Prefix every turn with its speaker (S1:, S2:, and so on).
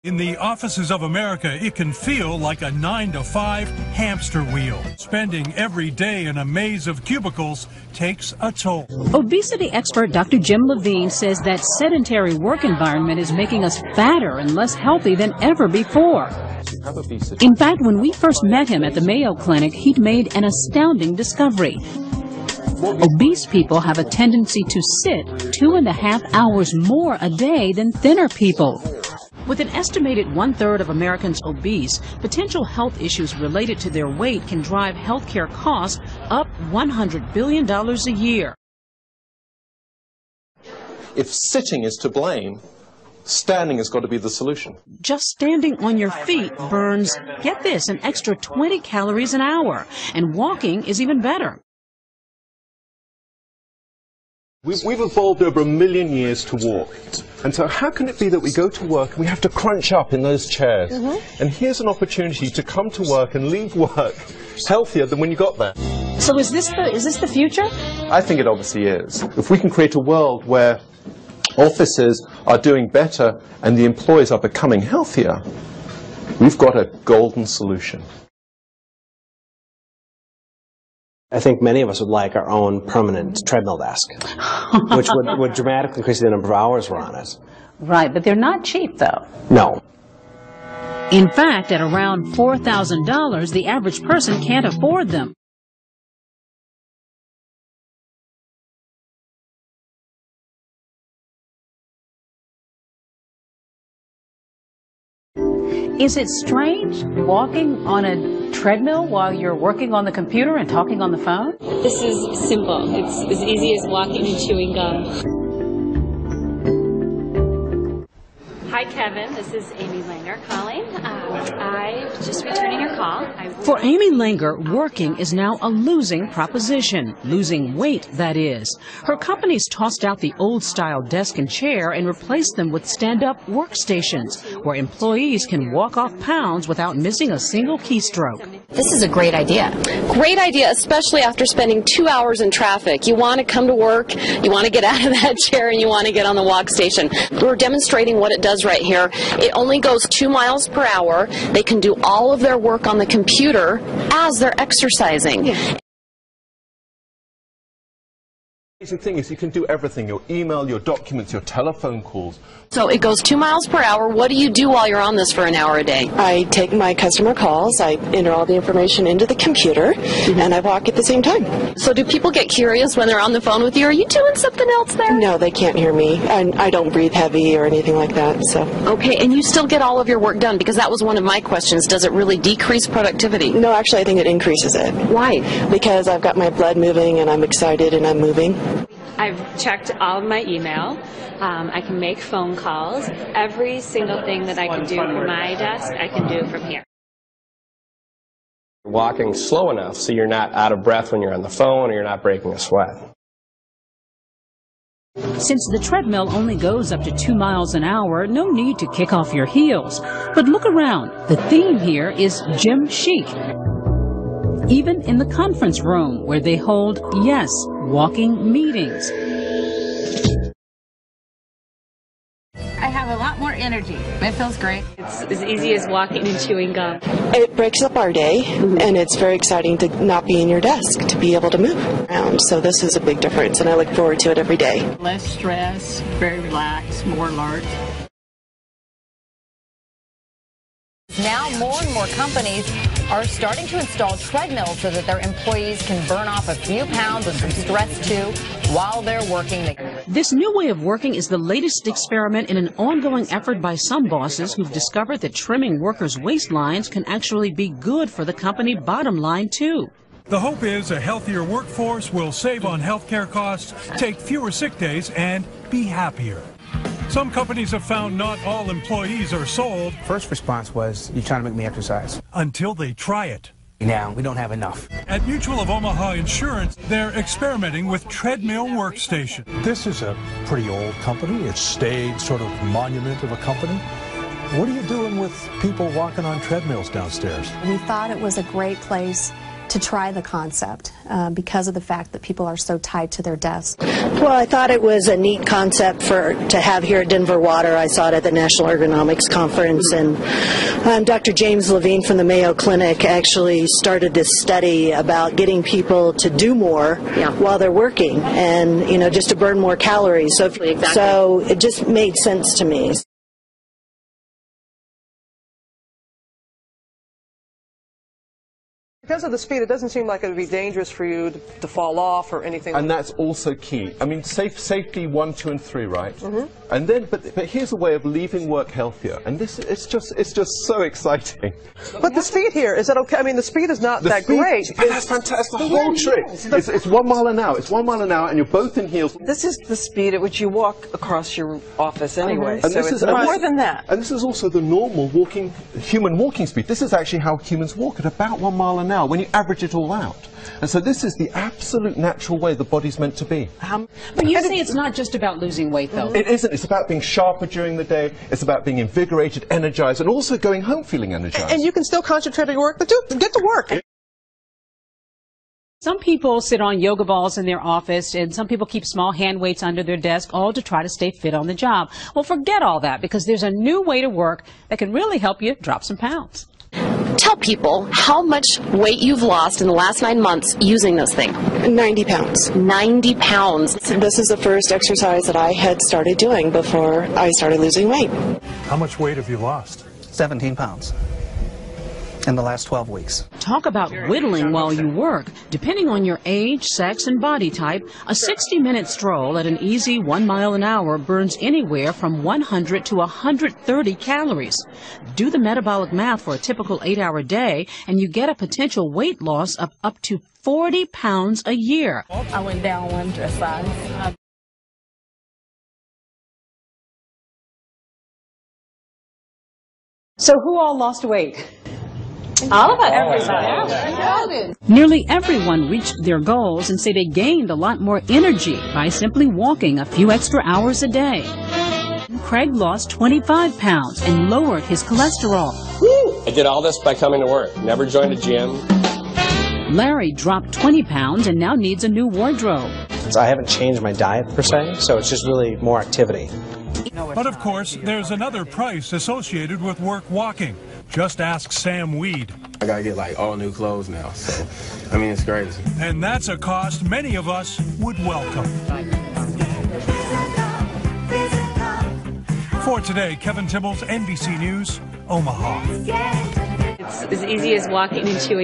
S1: In the offices of America, it can feel like a 9-to-5 hamster wheel. Spending every day in a maze of cubicles takes a toll.
S2: Obesity expert Dr. Jim Levine says that sedentary work environment is making us fatter and less healthy than ever before. In fact, when we first met him at the Mayo Clinic, he'd made an astounding discovery. Obese people have a tendency to sit 2.5 hours more a day than thinner people. With an estimated 1/3 of Americans obese, potential health issues related to their weight can drive healthcare costs up $100 billion a year.
S3: If sitting is to blame, standing has got to be the solution.
S2: Just standing on your feet burns, get this, an extra 20 calories an hour, and walking is even better.
S4: We've evolved over 1 million years to walk. And so how can it be that we go to work and we have to crunch up in those chairs? And here's an opportunity to come to work and leave work healthier than when you got there.
S2: So is this the future?
S3: I think it obviously is. If we can create a world where offices are doing better and the employees are becoming healthier, we've got a golden solution.
S5: I think many of us would like our own permanent treadmill desk, which would dramatically increase the number of hours we're on it.
S6: Right, but they're not cheap, though.
S5: No.
S2: In fact, at around $4,000, the average person can't afford them.
S6: Is it strange walking on a treadmill while you're working on the computer and talking on the phone?
S7: This is simple. It's as easy as walking and chewing gum. Hi, Kevin. This is Amy Langer calling. I'm just returning your call.
S2: For Amy Langer, working is now a losing proposition. Losing weight, that is. Her company's tossed out the old-style desk and chair and replaced them with stand-up workstations, where employees can walk off pounds without missing a single keystroke.
S8: This is a great idea. Great idea, especially after spending 2 hours in traffic. You want to come to work, you want to get out of that chair, and you want to get on the walk station. We're demonstrating what it does right here. It only goes 2 miles per hour. They can do all of their work on the computer as they're exercising.
S4: The amazing thing is you can do everything, your email, your documents, your telephone calls.
S8: So it goes 2 miles per hour. What do you do while you're on this for an hour a day?
S9: I take my customer calls, I enter all the information into the computer, and I walk at the same time.
S8: So do people get curious when they're on the phone with you? Are you doing something else there?
S9: No, they can't hear me. I don't breathe heavy or anything like that. So.
S8: Okay, and you still get all of your work done, because that was one of my questions. Does it really decrease productivity?
S9: No, actually I think it increases it.
S8: Why?
S9: Because I've got my blood moving and I'm excited and I'm moving.
S7: I've checked all of my email. I can make phone calls. Every single thing that I can do from my desk, I can do from here.
S10: Walking slow enough so you're not out of breath when you're on the phone or you're not breaking a sweat.
S2: Since the treadmill only goes up to 2 miles an hour, no need to kick off your heels. But look around. The theme here is gym chic. Even in the conference room where they hold, yes, walking meetings.
S6: I have a lot more energy. It feels great.
S7: It's as easy as walking and chewing gum.
S9: It breaks up our day, and it's very exciting to not be in your desk, to be able to move around. So this is a big difference, and I look forward to it every day.
S6: Less stress, very relaxed, more alert.
S11: Now more and more companies are starting to install treadmills so that their employees can burn off a few pounds of some stress too while they're working.
S2: This new way of working is the latest experiment in an ongoing effort by some bosses who've discovered that trimming workers' waistlines can actually be good for the company bottom line too.
S1: The hope is a healthier workforce will save on healthcare costs, take fewer sick days, and be happier. Some companies have found not all employees are sold.
S12: First response was, you're trying to make me exercise.
S1: Until they try it.
S12: Now, we don't have enough.
S1: At Mutual of Omaha Insurance, they're experimenting with Treadmill Workstation.
S13: This is a pretty old company. It's stayed sort of monument of a company. What are you doing with people walking on treadmills downstairs?
S14: We thought it was a great place to try the concept because of the fact that people are so tied to their desk.
S15: Well, I thought it was a neat concept to have here at Denver Water. I saw it at the National Ergonomics Conference, and Dr. James Levine from the Mayo Clinic actually started this study about getting people to do more while they're working, and just to burn more calories. So it just made sense to me.
S16: Because of the speed, it doesn't seem like it would be dangerous for you to fall off or anything.
S4: And that's also key. I mean, safety 1, 2, and 3, right? And then, but here's a way of leaving work healthier, and it's just so exciting.
S16: But the speed here, is that okay? I mean, the speed is not that great.
S4: That's fantastic. The whole trick. It's 1 mile an hour. It's 1 mile an hour, and you're both in heels.
S16: This is the speed at which you walk across your office anyway.
S4: And
S16: so it's more than that.
S4: And this is also the normal human walking speed. This is actually how humans walk, at about 1 mile an hour when you average it all out. And so this is the absolute natural way the body's meant to be.
S6: But you say it's not just about losing weight, though.
S4: It isn't. It's about being sharper during the day. It's about being invigorated, energized, and also going home feeling energized.
S16: And you can still concentrate on your work, but get to work.
S2: Some people sit on yoga balls in their office, and some people keep small hand weights under their desk, all to try to stay fit on the job. Well, forget all that, because there's a new way to work that can really help you drop some pounds.
S8: Tell people how much weight you've lost in the last 9 months using this thing.
S9: 90 pounds.
S8: 90 pounds.
S9: This is the first exercise that I had started doing before I started losing weight.
S13: How much weight have you lost?
S12: 17 pounds in the last 12 weeks.
S2: Talk about whittling while you work. Depending on your age, sex, and body type, a 60-minute stroll at an easy 1 mile an hour burns anywhere from 100 to 130 calories. Do the metabolic math for a typical 8-hour day, and you get a potential weight loss of up to 40 pounds a year.
S17: I went down 1 dress size.
S6: So who all lost weight?
S17: All of us.
S6: Everybody.
S2: Nearly everyone reached their goals and say they gained a lot more energy by simply walking a few extra hours a day. Craig lost 25 pounds and lowered his cholesterol.
S10: I did all this by coming to work. Never joined a gym.
S2: Larry dropped 20 pounds and now needs a new wardrobe.
S5: So I haven't changed my diet per se, so it's just really more activity.
S1: But of course, there's another price associated with work walking. Just ask Sam Weed.
S18: I gotta get like all new clothes now, so I mean it's crazy.
S1: And that's a cost many of us would welcome. For today, Kevin Tibbles, NBC News, Omaha.
S7: It's as easy as walking into a